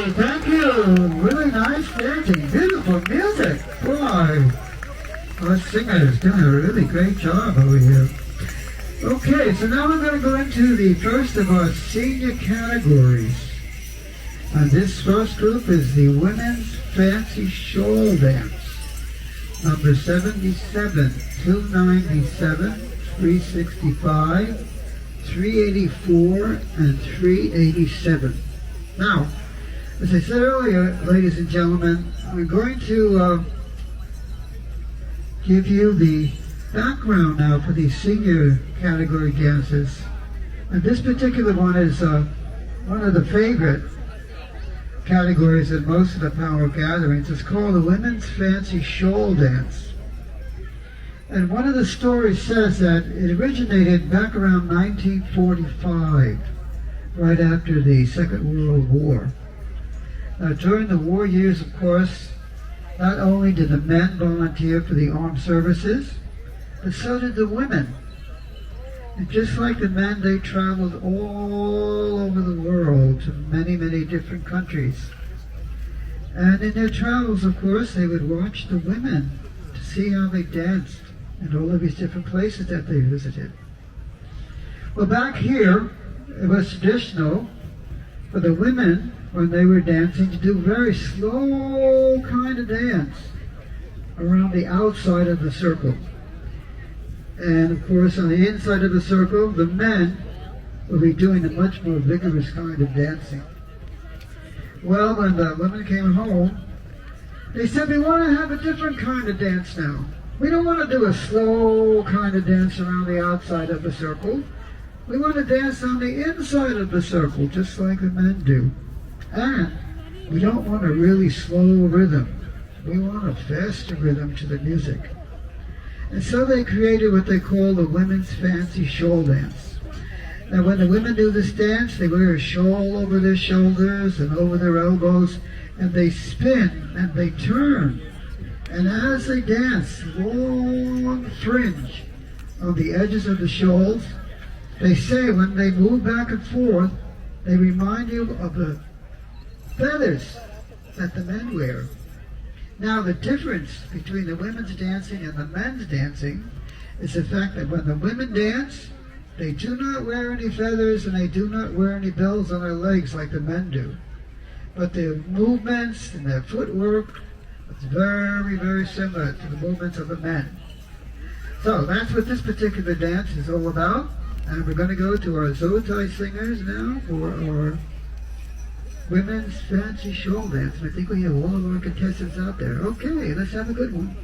Thank you. Really nice dancing. Beautiful music. Boy, our singer is doing a really great job over here. Okay, so now we're going to go into the first of our senior categories. And this first group is the Women's Fancy Shawl Dance. Number 77, 297, 365, 384, and 387. Now, as I said earlier, ladies and gentlemen, I'm going to give you the background now for these senior category dances. And this particular one is one of the favorite categories in most of the Powwow gatherings. It's called the Women's Fancy Shawl Dance. And one of the stories says that it originated back around 1945, right after the Second World War. Now, during the war years, of course, not only did the men volunteer for the armed services, but so did the women. And just like the men, they traveled all over the world to many, many different countries. And in their travels, of course, they would watch the women to see how they danced in all of these different places that they visited. Well, back here, it was traditional for the women, when they were dancing, to do a very slow kind of dance around the outside of the circle. And of course, on the inside of the circle, the men will be doing a much more vigorous kind of dancing. Well, when the women came home, they said, we want to have a different kind of dance now. We don't want to do a slow kind of dance around the outside of the circle. We want to dance on the inside of the circle, just like the men do. And we don't want a really slow rhythm. We want a faster rhythm to the music. And so they created what they call the Women's Fancy Shawl Dance. Now, when the women do this dance, they wear a shawl over their shoulders and over their elbows, and they spin and they turn. And as they dance, long fringe on the edges of the shawls, they say when they move back and forth, they remind you of the feathers that the men wear. Now, the difference between the women's dancing and the men's dancing is the fact that when the women dance, they do not wear any feathers and they do not wear any bells on their legs like the men do. But their movements and their footwork is very, very similar to the movements of the men. So that's what this particular dance is all about. And we're going to go to our Zotai singers now for our Women's Fancy Shawl Dance. And I think we have all of our contestants out there. Okay, let's have a good one.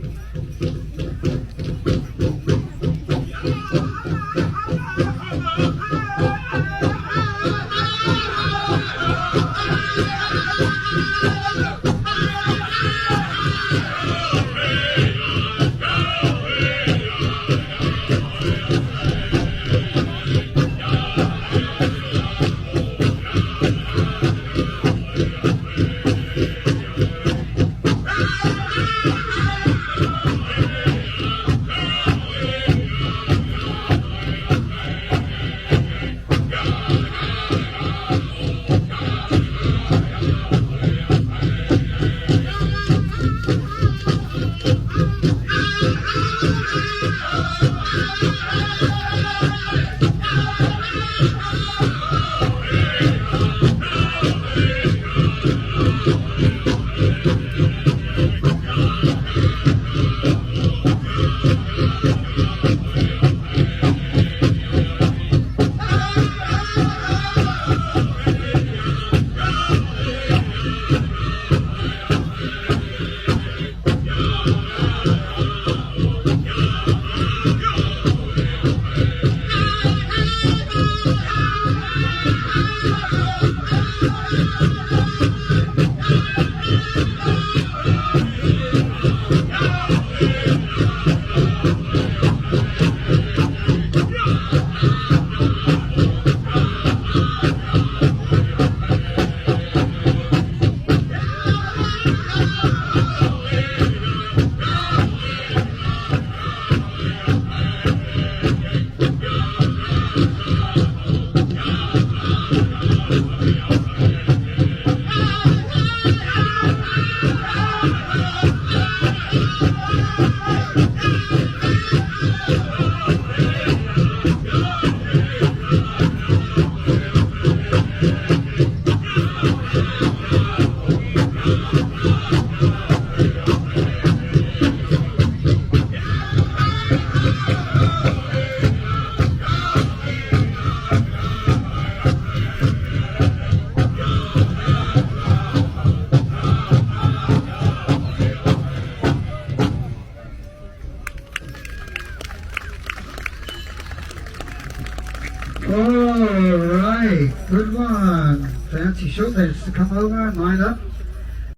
All right, good one. Fancy show dance to come over and line up.